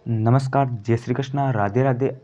नमस्कार, जय श्री कृष्णा, राधे राधे।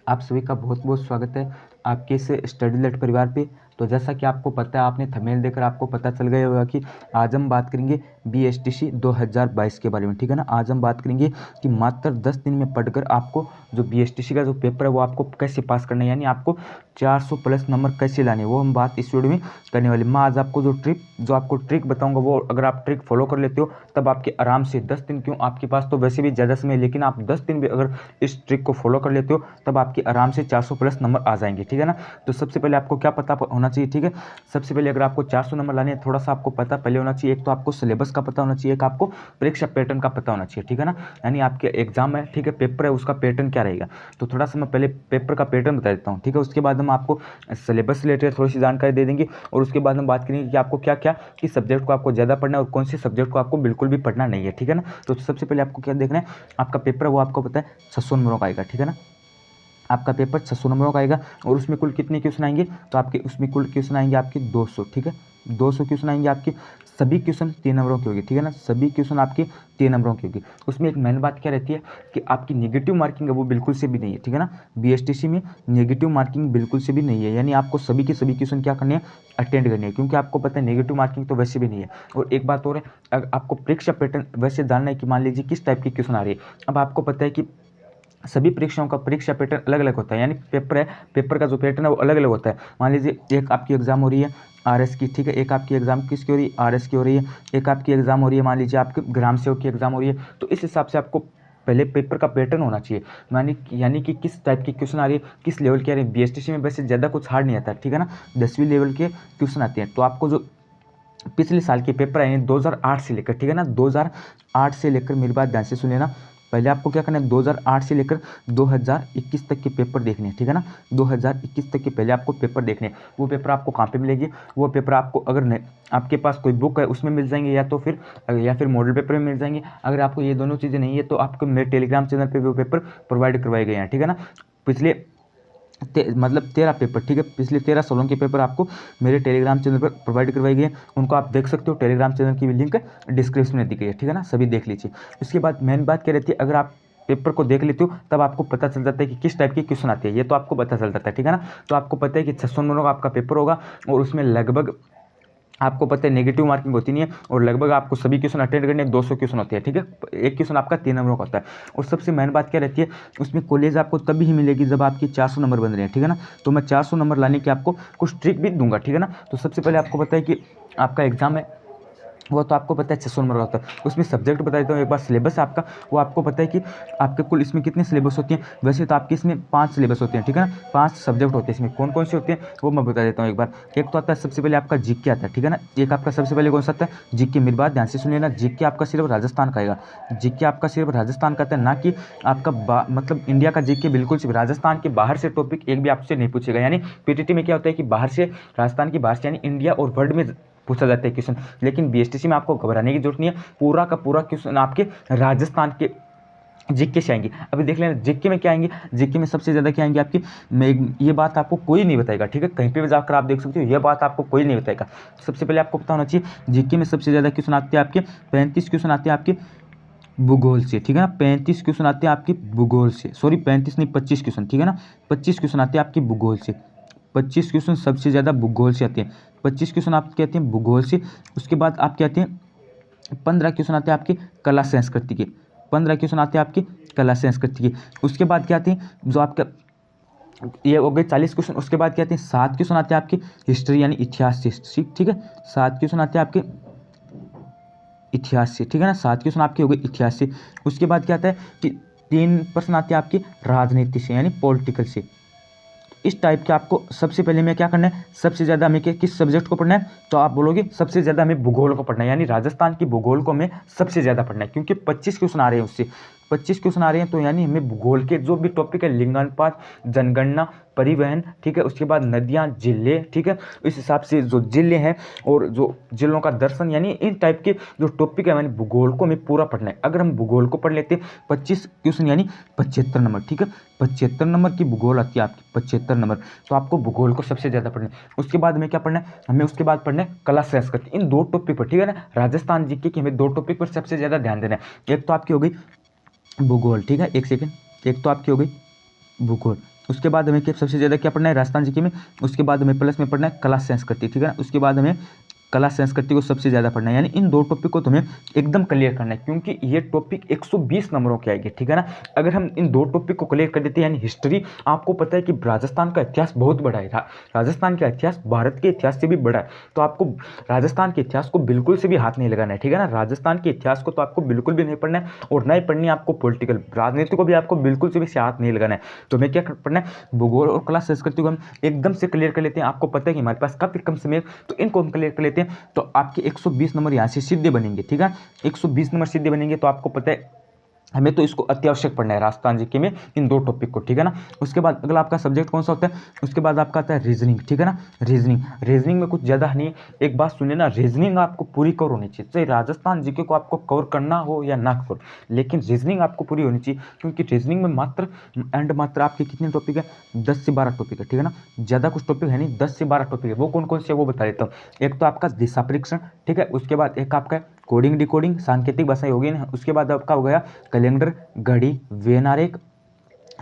आप सभी का बहुत बहुत स्वागत है आपके इस स्टडी लेट परिवार पे। तो जैसा कि आपको पता है, आपने थंबनेल देखकर आपको पता चल गया होगा कि आज हम बात करेंगे बीएसटीसी 2022 के बारे में, ठीक है ना। आज हम बात करेंगे कि मात्र 10 दिन में पढ़कर आपको जो बीएसटीसी का जो पेपर है वो आपको कैसे पास करना है, यानी आपको 400 प्लस नंबर कैसे लाने, वो हम बात इस वीडियो में करने वाले। मैं आज आपको जो आपको ट्रिक बताऊंगा, वो अगर आप ट्रिक फॉलो कर लेते हो तब आपके आराम से 10 दिन, क्यों आपके पास तो वैसे भी ज़्यादा समय है, लेकिन आप 10 दिन भी अगर इस ट्रिक को फॉलो कर लेते हो तब आपके आराम से 400 प्लस नंबर आ जाएंगे, ठीक है ना। तो सबसे पहले आपको क्या पता होना चाहिए, ठीक है। सबसे पहले अगर आपको 400 नंबर लाने हैं, थोड़ा सा आपको पता पहले होना चाहिए। एक तो आपको सिलेबस का पता होना चाहिए, एक आपको परीक्षा पैटर्न का पता होना चाहिए, ठीक है ना। यानी आपके एग्जाम है, ठीक है, पेपर है, उसका पैटर्न क्या रहेगा। तो थोड़ा सा मैं पहले पेपर का पैटर्न बता देता हूँ, ठीक है। उसके बाद हम आपको सिलेबस रिलेटेड थोड़ी सी जानकारी दे देंगे, और उसके बाद हम बात करेंगे कि आपको क्या क्या किस सब्जेक्ट को आपको ज़्यादा पढ़ना है और कौन से सब्जेक्ट को आपको बिल्कुल भी पढ़ना नहीं है, ठीक है ना। तो सबसे पहले आपको क्या देखना है, आपका पेपर है वो आपको पता है 600 नंबरों का आएगा, ठीक है ना। आपका पेपर 600 नंबरों का आएगा, और उसमें कुल कितने क्वेश्चन आएंगे, तो आपके उसमें कुल क्वेश्चन आएंगे आपके 200, ठीक है। 200 क्वेश्चन आएंगे आपके, सभी क्वेश्चन 3 नंबरों के होगी, ठीक है ना। सभी क्वेश्चन आपके 3 नंबरों की होगी। उसमें एक मेन बात क्या रहती है कि आपकी नेगेटिव मार्किंग है वो बिल्कुल से भी नहीं है, ठीक है ना। बीएसटीसी में नेगेटिव मार्किंग बिल्कुल से भी नहीं है, यानी आपको सभी के सभी क्वेश्चन क्या करने हैं, अटेंड करने हैं, क्योंकि आपको पता है नेगेटिव मार्किंग तो वैसे भी नहीं है। और एक बात और है, अगर आपको परीक्षा पैटर्न वैसे जानना है कि मान लीजिए किस टाइप के क्वेश्चन आ रही है। अब आपको पता है कि सभी परीक्षाओं का परीक्षा पैटर्न अलग अलग होता है, यानी पेपर है, पेपर का जो पैटर्न है वो अलग अलग होता है। मान लीजिए एक आपकी एग्जाम हो रही है आरएस की, ठीक है, एक आपकी एग्जाम किसकी हो रही है, आरएस की हो रही है। एक आपकी एग्जाम हो रही है, मान लीजिए आपके ग्राम सेवक की एग्जाम हो रही है। तो इस हिसाब से आपको पहले पेपर का पैटर्न होना चाहिए, यानी कि किस टाइप की क्वेश्चन आ रही है, किस लेवल की आ रही है। बीएसटीसी में वैसे ज़्यादा कुछ हार्ड नहीं आता, ठीक है ना। 10वीं लेवल के क्वेश्चन आते हैं। तो आपको जो पिछले साल के पेपर आए हैं 2008 से लेकर, ठीक है ना, 2008 से लेकर, मेरी बात ध्यान से सुनिए ना। पहले आपको क्या करना है, 2008 से लेकर 2021 तक के पेपर देखने हैं, ठीक है ना। 2021 तक के पहले आपको पेपर देखने हैं। वो पेपर आपको कहाँ पे मिलेगी, वो पेपर आपको अगर नहीं आपके पास कोई बुक है उसमें मिल जाएंगे, या फिर मॉडल पेपर में मिल जाएंगे। अगर आपको ये दोनों चीज़ें नहीं है तो आपको मेरे टेलीग्राम चैनल पर वो पेपर प्रोवाइड करवाए गए हैं, ठीक है ना। पिछले मतलब 13 पेपर, ठीक है, पिछले 13 सालों के पेपर आपको मेरे टेलीग्राम चैनल पर प्रोवाइड करवाई गई है। उनको आप देख सकते हो, टेलीग्राम चैनल की भी लिंक डिस्क्रिप्शन में दी गई है, ठीक है ना। सभी देख लीजिए। उसके बाद मेन बात क्या रहती है, अगर आप पेपर को देख लेते हो तब आपको पता चल जाता है कि किस टाइप के क्वेश्चन आते हैं, ये तो आपको पता चल जाता है, ठीक है ना। तो आपको पता है कि 600 नंबरों का आपका पेपर होगा, और उसमें लगभग आपको पता है नेगेटिव मार्किंग होती नहीं है, और लगभग आपको सभी क्वेश्चन अटेंड करने 200 क्वेश्चन होते हैं, ठीक है। एक क्वेश्चन आपका 3 नंबरों का होता है। और सबसे मेन बात क्या रहती है, उसमें कॉलेज आपको तभी ही मिलेगी जब आपकी 400 नंबर बन रहे हैं, ठीक है ना। तो मैं 400 नंबर लाने के आपको कुछ ट्रिक भी दूंगा, ठीक है ना। तो सबसे पहले आपको पता है कि आपका एग्जाम है वो तो आपको पता है 600 नंबर का होता है। उसमें सब्जेक्ट बता देता हूँ एक बार, सिलेबस आपका वो आपको पता है कि आपके कुल इसमें कितने सिलेबस होती हैं। वैसे तो आपके इसमें 5 सिलेबस होते हैं, ठीक है ना, 5 सब्जेक्ट होते हैं। इसमें कौन कौन से होते हैं वो मैं बता देता हूँ एक बार। एक तो आता है सबसे पहले आपका जीके आता है, ठीक है ना। एक आपका सबसे पहले कौन सा आता है, जीके। मेरी बात ध्यान से सुनिए ना, जीके आपका सिर्फ राजस्थान का आएगा। जीके आपका सिर्फ राजस्थान का आता है, ना कि आपका मतलब इंडिया का जीके बिल्कुल सिर्फ राजस्थान के बाहर से टॉपिक एक भी आपसे नहीं पूछेगा। यानी पीटीटी में क्या होता है कि बाहर से, राजस्थान की बाहर से, यानी इंडिया और वर्ल्ड में पूछा जाता है क्वेश्चन। लेकिन बीएसटीसी में आपको घबराने की जरूरत नहीं है, पूरा का पूरा क्वेश्चन आपके राजस्थान के जीके से आएंगे। अभी देख लेना जीके में क्या आएंगे, जीके में सबसे ज्यादा क्या आएंगे आपकी, ये बात आपको कोई नहीं बताएगा, ठीक है। कहीं पे भी जाकर आप देख सकते हो, ये बात आपको कोई नहीं बताएगा। सबसे पहले आपको पता होना चाहिए जीके में सबसे ज्यादा क्वेश्चन आते हैं आपके 35 क्वेश्चन आते हैं आपके भूगोल से, ठीक है ना। 35 क्वेश्चन आते हैं आपके भूगोल से, सॉरी 35 नहीं 25 क्वेश्चन, ठीक है ना। 25 क्वेश्चन आते हैं आपके भूगोल से। 25 क्वेश्चन सबसे ज़्यादा भूगोल से आते हैं। 25 क्वेश्चन आपके आते हैं भूगोल से। उसके बाद आपके आते हैं 15 क्वेश्चन आते हैं आपके कला संस्कृति के। 15 क्वेश्चन आते हैं आपके कला संस्कृति के। उसके बाद क्या आते हैं जो आपका, ये हो गए 40 क्वेश्चन। उसके बाद क्या आते हैं 7 क्वेश्चन आते हैं आपके हिस्ट्री यानी इतिहास से, ठीक है। 7 क्वेश्चन आते हैं आपके इतिहास से, ठीक है ना। 7 क्वेश्चन आपके हो गए इतिहास से। उसके बाद क्या आता है कि 3 प्रश्न आते हैं आपके राजनीति से यानी पॉलिटिकल से। इस टाइप के आपको सबसे पहले में क्या करना है, सबसे ज़्यादा हमें किस सब्जेक्ट को पढ़ना है, तो आप बोलोगे सबसे ज़्यादा हमें भूगोल को पढ़ना है, यानी राजस्थान की भूगोल को हमें सबसे ज़्यादा पढ़ना है, क्योंकि 25 क्वेश्चन आ रहे हैं उससे। 25 क्वेश्चन आ रहे हैं तो यानी हमें भूगोल के जो भी टॉपिक है, लिंगानुपात, जनगणना, परिवहन, ठीक है, उसके बाद नदियाँ, जिले, ठीक है, इस हिसाब से जो जिले हैं और जो जिलों का दर्शन, यानी इन टाइप के जो टॉपिक है, यानी भूगोल को हमें पूरा पढ़ना है। अगर हम भूगोल को पढ़ लेते 25 क्वेश्चन यानी 75 नंबर, ठीक है, 75 नंबर की भूगोल आती है आपकी, 75 नंबर। तो आपको भूगोल को सबसे ज़्यादा पढ़ना है। उसके बाद हमें क्या पढ़ना है, हमें उसके बाद पढ़ना है कला संस्कृति। इन 2 टॉपिक पर, ठीक है ना, राजस्थान जीके के हमें 2 टॉपिक पर सबसे ज़्यादा ध्यान देना है। एक तो आपकी हो गई भूगोल, ठीक है। एक सेकेंड, एक तो आपकी हो गई भूगोल। उसके बाद हमें क्या सबसे ज़्यादा क्या पढ़ना है, राजस्थान जीके में। उसके बाद हमें प्लस में पढ़ना है कला संस्कृति, ठीक है ना। उसके बाद हमें कला संस्कृति को सबसे ज़्यादा पढ़ना है, यानी इन दो टॉपिक को तुम्हें एकदम क्लियर करना है, क्योंकि ये टॉपिक 120 नंबरों के आएगी, ठीक है ना। अगर हम इन दो टॉपिक को क्लियर कर देते हैं, यानी हिस्ट्री, आपको पता है कि राजस्थान का इतिहास बहुत बड़ा है, राजस्थान का इतिहास भारत के इतिहास से भी बड़ा है, तो आपको राजस्थान के इतिहास को बिल्कुल से भी हाथ नहीं लगाना है, ठीक है ना। राजस्थान के इतिहास को तो आपको बिल्कुल भी नहीं पढ़ना है, और ना ही पढ़नी है आपको पॉलिटिकल राजनीति को भी आपको बिल्कुल से भी हाथ नहीं लगाना है। तो हमें क्या पढ़ना है, भूगोल और कला संस्कृति को हम एकदम से क्लियर कर लेते हैं। आपको पता है कि हमारे पास काफी कम समय है, तो इनको हम क्लियर कर लेते हैं, तो आपके 120 नंबर यहाँ से सीधे बनेंगे, ठीक है। 120 नंबर सीधे बनेंगे, तो आपको पता है हमें तो इसको अत्यावश्यक पढ़ना है राजस्थान जीके में, इन दो टॉपिक को, ठीक है ना। उसके बाद अगला आपका सब्जेक्ट कौन सा होता है, उसके बाद आपका आता है रीजनिंग, ठीक है ना। रीजनिंग में कुछ ज़्यादा नहीं, एक बात सुनिए ना, रीजनिंग आपको पूरी कवर होनी चाहिए, चाहे राजस्थान जीके को आपको कवर करना हो या ना कवर, लेकिन रीजनिंग आपको पूरी होनी चाहिए, क्योंकि रीजनिंग में मात्र आपके कितने टॉपिक है, 10 से 12 टॉपिक है, ठीक है ना। ज़्यादा कुछ टॉपिक है नहीं, 10 से 12 टॉपिक है। वो कौन कौन से वो बता देता हूँ। एक तो आपका दिशा परीक्षण, ठीक है। उसके बाद एक आपका कोडिंग डिकोडिंग सांकेतिक भाषाएं होगी ना। उसके बाद आपका हो गया कैलेंडर, घड़ी, वेनारेख,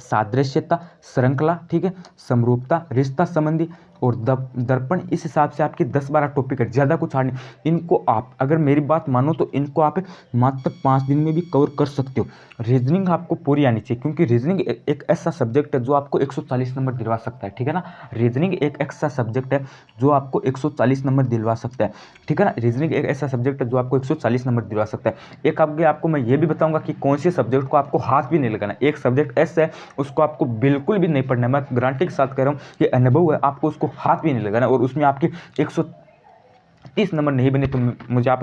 सादृश्यता, श्रृंखला, ठीक है, समरूपता, रिश्ता संबंधी और दर्पण। इस हिसाब से आपके 10-12 टॉपिक है, ज़्यादा कुछ हार्ड नहीं। इनको आप अगर मेरी बात मानो तो इनको आप मात्र 5 दिन में भी कवर कर सकते हो। रीजनिंग आपको पूरी आनी चाहिए, क्योंकि रीजनिंग एक ऐसा सब्जेक्ट है जो आपको 140 नंबर दिलवा सकता है, ठीक है ना। रीजनिंग एक ऐसा सब्जेक्ट है जो आपको 140 नंबर दिलवा सकता है, ठीक है ना। रीजनिंग एक ऐसा सब्जेक्ट है जो आपको 140 नंबर दिलवा सकता है। एक आपको मैं ये भी बताऊंगा कि कौन से सब्जेक्ट को आपको हाथ भी नहीं लगाना। एक सब्जेक्ट ऐसा है उसको आपको बिल्कुल भी नहीं पढ़ना है, मैं गारंटी के साथ कह रहा हूँ, ये अनुभव है, आपको उसको हाथ भी नहीं लगाना, और उसमें आपके 130 नंबर नहीं बने तो मुझे आप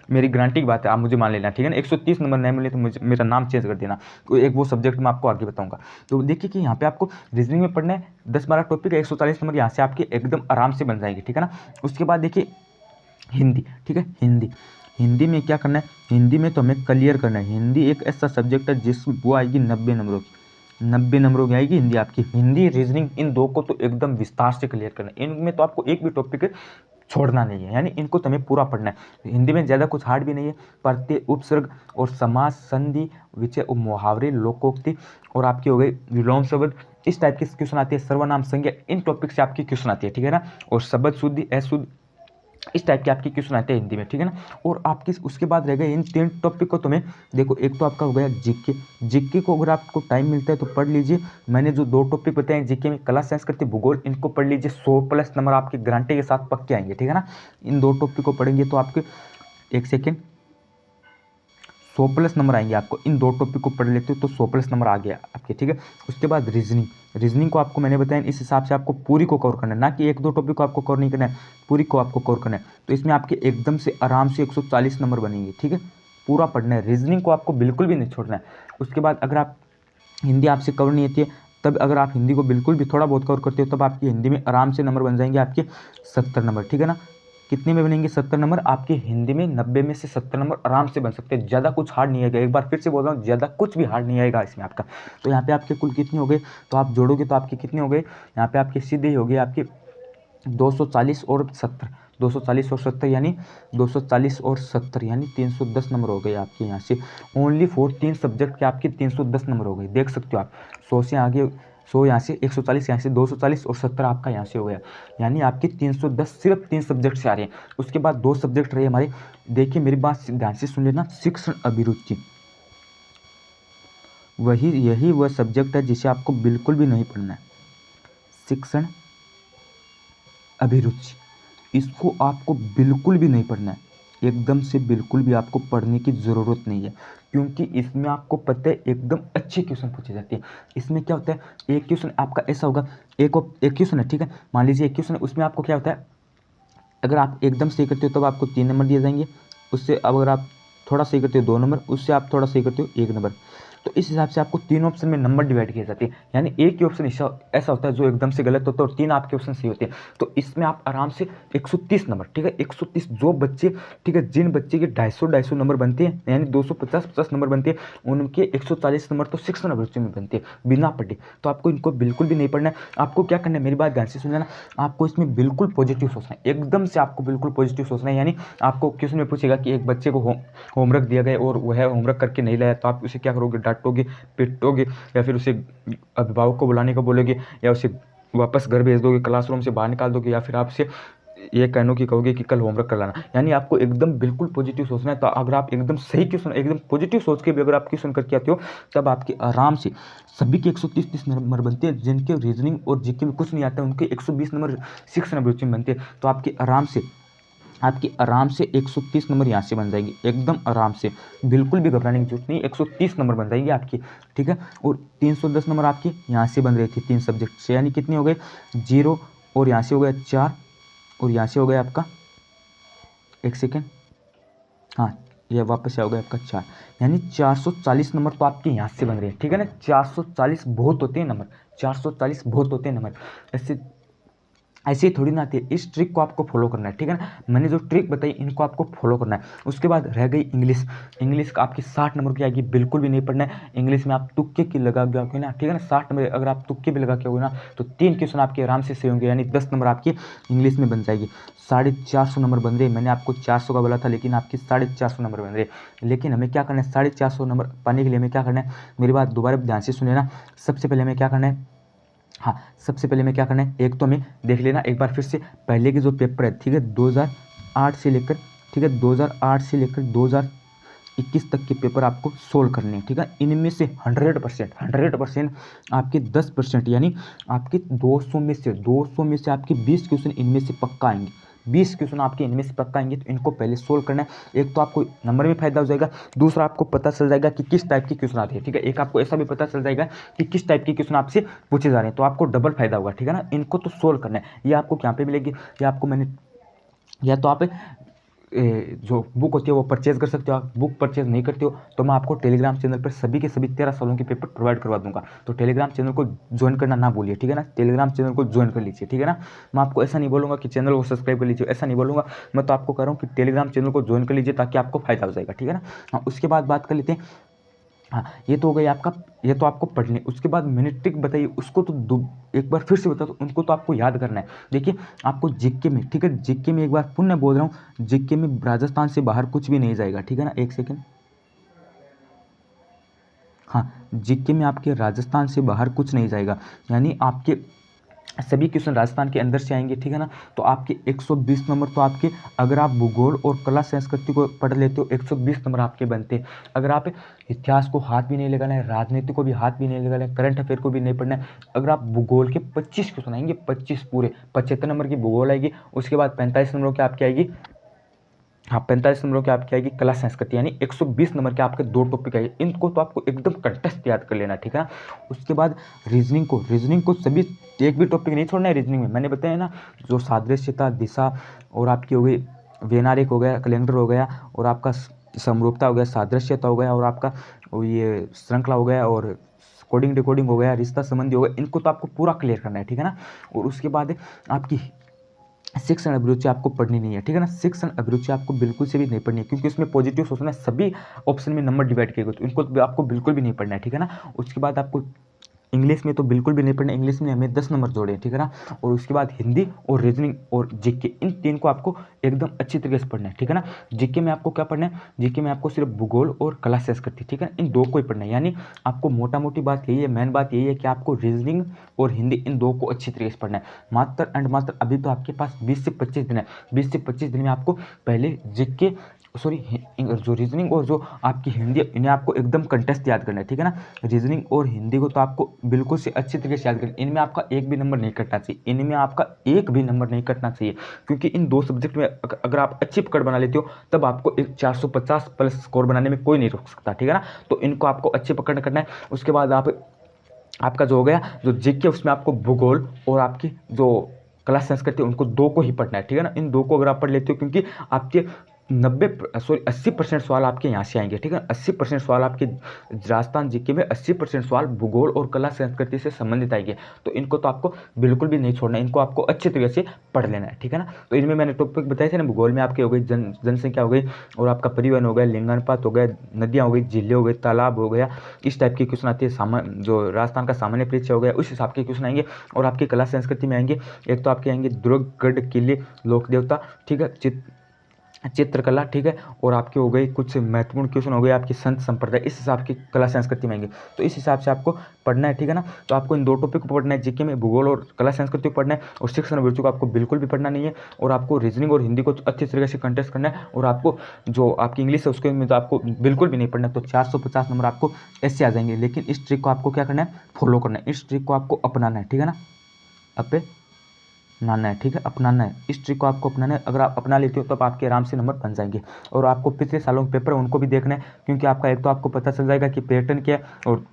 मेरी गारंटी की बात है, आप मुझे मान लेना, ठीक है ना। 130 नंबर नहीं मिले तो मुझे मेरा नाम चेंज कर देना। तो एक वो सब्जेक्ट मैं आपको आगे बताऊंगा। तो देखिए कि यहाँ पे आपको रीजनिंग में पढ़ना है 10-12 टॉपिक है, 140 नंबर यहाँ से आपके एकदम आराम से बन जाएंगे, ठीक है ना। उसके बाद देखिए हिंदी, ठीक है। हिंदी में क्या करना है, हिंदी में तो हमें क्लियर करना है। हिंदी एक ऐसा सब्जेक्ट है जिसमें वो आएगी 90 नंबरों की, 90 नंबरों की आएगी हिंदी आपकी। हिंदी रीजनिंग इन दो को तो एकदम विस्तार से क्लियर करना है, इनमें तो आपको एक भी टॉपिक छोड़ना नहीं है, यानी इनको तुम्हें पूरा पढ़ना है। हिंदी में ज़्यादा कुछ हार्ड भी नहीं है। प्रत्यय, उपसर्ग और समास, संधि, विचय, मुहावरे, लोकोक्ति और आपकी हो गई विलोम शब्द, इस टाइप की क्वेश्चन आती है। सर्वनाम, संज्ञा, इन टॉपिक से आपकी क्वेश्चन आती है, ठीक है ना। और शब्द शुद्धि, अशुद्ध, इस टाइप के आपके क्वेश्चन आते हैं हिंदी में, ठीक है ना। और आपकी उसके बाद रह गए इन 3 टॉपिक को तुम्हें देखो, एक तो आपका हो गया जीके को अगर आपको टाइम मिलता है तो पढ़ लीजिए। मैंने जो 2 टॉपिक बताए हैं जीके में, कला संस्कृति भूगोल, इनको पढ़ लीजिए। 100+ नंबर आपके गारंटी के साथ पक्के आएंगे, ठीक है ना। इन 2 टॉपिक को पढ़ेंगे तो आपके एक सेकेंड 100+ नंबर आएंगे आपको। इन 2 टॉपिक को पढ़ लेते हो तो 100+ नंबर आ गया आपके, ठीक है। उसके बाद रीजनिंग को आपको मैंने बताया इस हिसाब से आपको पूरी को कवर करना है, ना कि 1-2 टॉपिक को आपको कवर नहीं करना है, पूरी को आपको कवर करना है। तो इसमें आपके एकदम से आराम से 140 नंबर बनेंगे, ठीक है। पूरा पढ़ना है, रीजनिंग को आपको बिल्कुल भी नहीं छोड़ना है। उसके बाद अगर आप हिंदी आपसे कवर नहीं आती है, तब अगर आप हिंदी को बिल्कुल भी थोड़ा बहुत कवर करते हो, तब आपकी हिंदी में आराम से नंबर बन जाएंगे आपके 70 नंबर, ठीक है ना। कितने में बनेंगे 70 नंबर आपके हिंदी में, 90 में से 70 नंबर आराम से बन सकते हैं। ज़्यादा कुछ हार्ड नहीं आएगा, एक बार फिर से बोल रहा हूँ, ज़्यादा कुछ भी हार्ड नहीं आएगा इसमें आपका। तो यहाँ पे आपके कुल कितने हो गए, तो आप जोड़ोगे तो आपके कितने हो गए, यहाँ पे आपके सीधे ही हो गए आपके 240 और 70, 240 और 70 यानी 240 और 70 यानी 310 नंबर हो गए आपके यहाँ से। ओनली फॉर 3 सब्जेक्ट के आपके 310 नंबर हो गए, देख सकते हो आप। 100 से आगे 100 यहाँ से, 140 यहाँ से, 240 और 70 आपका यहाँ से हो गया, यानी आपके 310 सिर्फ 3 सब्जेक्ट से आ रहे हैं। उसके बाद 2 सब्जेक्ट रहे हमारे, देखिए मेरी बात ध्यान से सुन लेना, शिक्षण अभिरुचि, यही वह सब्जेक्ट है जिसे आपको बिल्कुल भी नहीं पढ़ना है। शिक्षण अभिरुचि, इसको आपको बिल्कुल भी नहीं पढ़ना है, एकदम से बिल्कुल भी आपको पढ़ने की ज़रूरत नहीं है, क्योंकि इसमें आपको पता है एकदम अच्छे क्वेश्चन पूछे जाते हैं। इसमें क्या होता है, एक क्वेश्चन आपका ऐसा होगा, एक क्वेश्चन है, ठीक है, मान लीजिए एक क्वेश्चन है, उसमें आपको क्या होता है, अगर आप एकदम सही करते हो तब आपको 3 नंबर दिए जाएंगे, उससे अगर आप थोड़ा सही करते हो 2 नंबर, उससे आप थोड़ा सही करते हो 1 नंबर। तो इस हिसाब से आपको 3 ऑप्शन में नंबर डिवाइड किए जाते हैं, यानी एक ही ऑप्शन ऐसा होता है जो एकदम से गलत होता है और 3 आपके ऑप्शन सही होते हैं। तो इसमें आप आराम से 130 नंबर, ठीक है, 130 जो बच्चे, ठीक है, जिन बच्चे के 250 नंबर बनते हैं, यानी 250 नंबर बनते हैं, उनके 140 नंबर तो सेक्शन अभिरुचि में बनते हैं बिना पढ़े। तो आपको इनको बिल्कुल भी नहीं पढ़ना है। आपको क्या करना है, मेरी बात ध्यान से सुनना, आपको इसमें बिल्कुल पॉजिटिव सोचना है, एकदम से आपको बिल्कुल पॉजिटिव सोचना है। यानी आपको क्वेश्चन में पूछेगा कि एक बच्चे को होमवर्क दिया गया और वह होमवर्क करके नहीं लाया, तो आप उसे क्या करोगे, डांटोगे, पिटोगे, या फिर उसे अभिभावक को बुलाने को बोलोगे, या उसे वापस घर भेज दोगे, क्लासरूम से बाहर निकाल दोगे, या फिर आपसे ये कहनो कि कहोगे कि कल होमवर्क कर लाना। यानी आपको एकदम बिल्कुल पॉजिटिव सोचना है। तो अगर आप एकदम सही क्वेश्चन, एकदम पॉजिटिव सोच के भी अगर आप क्वेश्चन करके आते हो, तब आपके आराम से सभी के 130 नंबर बनते हैं। जिनके रीजनिंग और जीके में कुछ नहीं आता है, उनके 120 नंबर शिक्षण अभिरुचि में बनते हैं। तो आपके आराम से 130 नंबर यहाँ से बन जाएंगे, एकदम आराम से, बिल्कुल भी घबराने की जरूरत नहीं। 130 नंबर बन जाएंगे आपकी, ठीक है। और 310 नंबर आपके यहाँ से बन रहे थे 3 सब्जेक्ट से, यानी कितने हो गए, 0, और यहाँ से हो गया 4, और यहाँ से हो गया आपका, एक सेकेंड, हाँ, ये वापस से हो गया आपका 4, यानी 440 नंबर तो आपके यहाँ से बन रहे हैं, ठीक है ना। 440 बहुत होते हैं नंबर, 440 बहुत होते हैं नंबर। ऐसे ही थोड़ी ना आती है, इस ट्रिक को आपको फॉलो करना है, ठीक है ना। मैंने जो ट्रिक बताई इनको आपको फॉलो करना है। उसके बाद रह गई इंग्लिश का आपकी 60 नंबर की आएगी, बिल्कुल भी नहीं पढ़ना है। इंग्लिश में आप तुक्के की लगा के ना, ठीक है ना, 60 नंबर अगर आप तुक्के भी लगा के हो ना, तो 3 क्वेश्चन आपके आराम से सही होंगे, यानी 10 नंबर आपकी इंग्लिश में बन जाएगी। 450 नंबर बन रहे, मैंने आपको 400 का बोला था, लेकिन आपकी 450 नंबर बन रहे। लेकिन हमें क्या करना है, 450 नंबर पाने के लिए हमें क्या करना है, मेरी बात दोबारा ध्यान से सुने ना। सबसे पहले हमें क्या करना है, हाँ, सबसे पहले मैं क्या करना है, एक तो हमें देख लेना एक बार फिर से पहले के जो पेपर है, ठीक है, 2008 से लेकर, ठीक है, 2008 से लेकर 2021 तक के पेपर आपको सोल्व करने हैं, ठीक है। इनमें से 100% आपके 10%, यानी आपके 200 में से आपके 20 क्वेश्चन इनमें से पक्का आएंगे, 20 क्वेश्चन आपके इनमें से पक्का आएंगे। तो इनको पहले सोल्व करना है। एक तो आपको नंबर में फायदा हो जाएगा, दूसरा आपको पता चल जाएगा कि किस टाइप के क्वेश्चन आते हैं, ठीक है। एक आपको ऐसा भी पता चल जाएगा कि किस टाइप के क्वेश्चन आपसे पूछे जा रहे हैं, तो आपको डबल फायदा होगा, ठीक है ना। इनको तो सोल्व करना है। ये आपको यहाँ पे मिलेगी, या आपको मैंने, या तो आप जो बुक होती है वो परचेज कर सकते हो। आप बुक परचेज नहीं करते हो तो मैं आपको टेलीग्राम चैनल पर सभी के सभी 13 सालों के पेपर प्रोवाइड करवा दूंगा। तो टेलीग्राम चैनल को ज्वाइन करना ना भूलिए, ठीक है ना। टेलीग्राम चैनल को ज्वाइन कर लीजिए, ठीक है ना। मैं आपको ऐसा नहीं बोलूँगा कि चैनल को सब्सक्राइब कर लीजिए, ऐसा नहीं बोलूँगा। मैं तो आपको कह रहा हूँ कि टेलीग्राम चैनल को ज्वाइन कर लीजिए, ताकि आपको फायदा हो जाएगा, ठीक है ना। हाँ, उसके बाद बात कर लेते हैं। हाँ, ये तो हो गई आपका, ये तो आपको पढ़ने। उसके बाद मैंने ट्रिक बताई, उसको तो एक बार फिर से बता दो, उनको तो आपको याद करना है। देखिए, आपको जीके में, ठीक है, जीके में एक बार पुनः बोल रहा हूँ, जीके में राजस्थान से बाहर कुछ भी नहीं जाएगा, ठीक है ना। एक सेकेंड, हाँ, जीके में आपके राजस्थान से बाहर कुछ नहीं जाएगा, यानी आपके सभी क्वेश्चन राजस्थान के अंदर से आएंगे, ठीक है ना। तो आपके 120 नंबर तो आपके, अगर आप भूगोल और कला संस्कृति को पढ़ लेते हो, 120 नंबर आपके बनते हैं। अगर आप इतिहास को हाथ भी नहीं लगाना है, राजनीति को भी हाथ भी नहीं लगाना है, करंट अफेयर को भी नहीं पढ़ना है, अगर आप भूगोल के 25 क्वेश्चन आएंगे, 25 पूरे, 75 नंबर की भूगोल आएगी। उसके बाद 45 नंबर की आपकी आएगी, हाँ, 45 नंबरों की आपकी आएगी कला संस्कृति, यानी 120 नंबर के आपके 2 टॉपिक आएंगे। इनको तो आपको एकदम कंटेस्ट याद कर लेना, ठीक है ना। उसके बाद रीजनिंग को सभी, एक भी टॉपिक नहीं छोड़ना है रीजनिंग में। मैंने बताया ना, जो सादृश्यता, दिशा, और आपकी हो गई वैनारिक हो गया, कैलेंडर हो गया, और आपका समरूपता हो गया, सादृश्यता हो गया, और आपका ये श्रृंखला हो गया, और कोडिंग डिकोडिंग हो गया, रिश्ता संबंधी हो गया। इनको तो आपको पूरा क्लियर करना है, ठीक है ना। और उसके बाद आपकी शिक्षण अभिरुचि आपको पढ़नी नहीं है, ठीक है ना। शिक्षण अभिरुचि आपको बिल्कुल से भी नहीं पढ़नी है, क्योंकि उसमें पॉजिटिव सोचना है, सभी ऑप्शन में नंबर डिवाइड किए गए, तो इनको आपको बिल्कुल भी नहीं पढ़ना है, ठीक है ना। उसके बाद आपको इंग्लिश में तो बिल्कुल भी नहीं पढ़ना। इंग्लिश में हमें 10 नंबर जोड़े, ठीक है ना। और उसके बाद हिंदी और रीजनिंग और जीके, इन 3 को आपको एकदम अच्छी तरीके से पढ़ना है, ठीक है ना। जीके में आपको क्या पढ़ना है, जीके में आपको सिर्फ भूगोल और कला संस्कृति, ठीक है, इन 2 को ही पढ़ना है। यानी आपको मोटा मोटी बात यही है, मेन बात यही है कि आपको रीजनिंग और हिंदी, इन 2 को अच्छी तरीके से पढ़ना है। मात्र एंड मात्र अभी तो आपके पास 20 से 25 दिन है। 20 से 25 दिन में आपको पहले जीके, सॉरी, जो रीजनिंग और जो आपकी हिंदी, इन्हें आपको एकदम कंटेस्ट याद करना है, ठीक है ना। रीजनिंग और हिंदी को तो आपको बिल्कुल से अच्छी तरीके से याद करना है। इनमें आपका एक भी नंबर नहीं कटना चाहिए, इनमें आपका एक भी नंबर नहीं कटना चाहिए, क्योंकि इन 2 सब्जेक्ट में अगर आप अच्छी पकड़ बना लेते हो, तब आपको एक 450 प्लस स्कोर बनाने में कोई नहीं रोक सकता, ठीक है ना। तो इनको आपको अच्छी पकड़ करना है। उसके बाद आपका जो हो गया, जो जीके, उसमें आपको भूगोल और आपकी जो कला संस्कृति, उनको 2 को ही पढ़ना है, ठीक है ना। इन 2 को अगर आप पढ़ लेते हो, क्योंकि आपके 80% सवाल आपके यहाँ से आएंगे, ठीक है। 80% सवाल आपके राजस्थान जीके में 80% सवाल भूगोल और कला संस्कृति से संबंधित आएंगे। तो इनको तो आपको बिल्कुल भी नहीं छोड़ना है, इनको आपको अच्छे तरीके से पढ़ लेना है, ठीक है ना। तो इनमें मैंने टॉपिक बताए थे ना, भूगोल में आपके हो गई जनसंख्या हो गई, और आपका परिवहन हो गया, लिंगानुपात हो गया, नदियाँ हो गई, झीलें हो गई, तालाब हो गया, इस टाइप के क्वेश्चन आते हैं। जो राजस्थान का सामान्य परिचय हो गया, उस हिसाब के क्वेश्चन आएंगे। और आपकी कला संस्कृति में आएंगे, एक तो आपके आएंगे दुर्ग, गढ़, किले, लोक देवता, ठीक है, चित्रकला, ठीक है। और आपके हो गई कुछ महत्वपूर्ण क्वेश्चन हो गए आपकी संत संप्रदाय, इस हिसाब की कला संस्कृति में आएंगे। तो इस हिसाब से आपको पढ़ना है, ठीक है ना। तो आपको इन 2 टॉपिक को पढ़ना है, जीके में भूगोल और कला संस्कृति को पढ़ना है, और शिक्षण अभिरुचि को आपको बिल्कुल भी पढ़ना नहीं है। और आपको रीजनिंग और हिंदी को अच्छी तरीके से कंटेस्ट करना है। और आपको जो आपकी इंग्लिश है उसके में तो आपको बिल्कुल भी नहीं पढ़ना है। तो 450 नंबर आपको ऐसे आ जाएंगे। लेकिन इस ट्रिक को आपको क्या करना है, फॉलो करना है, इस ट्रिक को आपको अपनाना है, ठीक है ना, अपनाना है, ठीक है, अपनाना है, इस ट्रिक को आपको अपनाना है। अगर आप अपना लेते हो तो आपके आराम से नंबर बन जाएंगे। और आपको पिछले सालों के पेपर उनको भी देखना है, क्योंकि आपका एक तो आपको पता चल जाएगा कि पैटर्न क्या है, और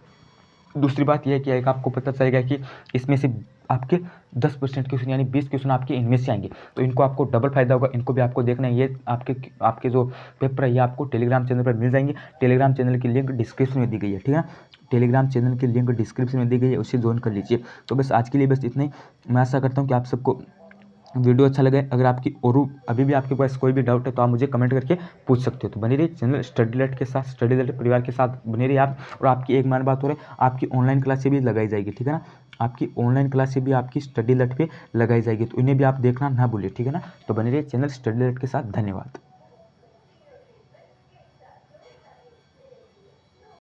दूसरी बात यह है कि एक आपको पता चलेगा कि इसमें से आपके 10% क्वेश्चन यानी 20 क्वेश्चन आपके इनमें से आएंगे। तो इनको आपको डबल फायदा होगा, इनको भी आपको देखना है। ये आपके जो पेपर है ये आपको टेलीग्राम चैनल पर मिल जाएंगे। टेलीग्राम चैनल की लिंक डिस्क्रिप्शन में दी गई है, ठीक है। टेलीग्राम चैनल की लिंक डिस्क्रिप्शन में दी गई है, उसे ज्वाइन कर लीजिए। तो बस आज के लिए बस इतना ही। मैं आशा करता हूँ कि आप सबको वीडियो अच्छा लगे। अगर आपकी और अभी भी आपके पास कोई भी डाउट है तो आप मुझे कमेंट करके पूछ सकते हो। तो बने रहिए चैनल स्टडीलेट के साथ, स्टडीलेट परिवार के साथ बने रहिए आप। और आपकी एक मान बात हो रही है, आपकी ऑनलाइन क्लासें भी लगाई जाएगी, ठीक है ना। आपकी ऑनलाइन क्लासें भी आपकी स्टडीलेट पे लगाई जाएगी, तो इन्हें भी आप देखना ना भूलिए, ठीक है ना। तो बने रहिए चैनल स्टडीलेट के साथ। धन्यवाद।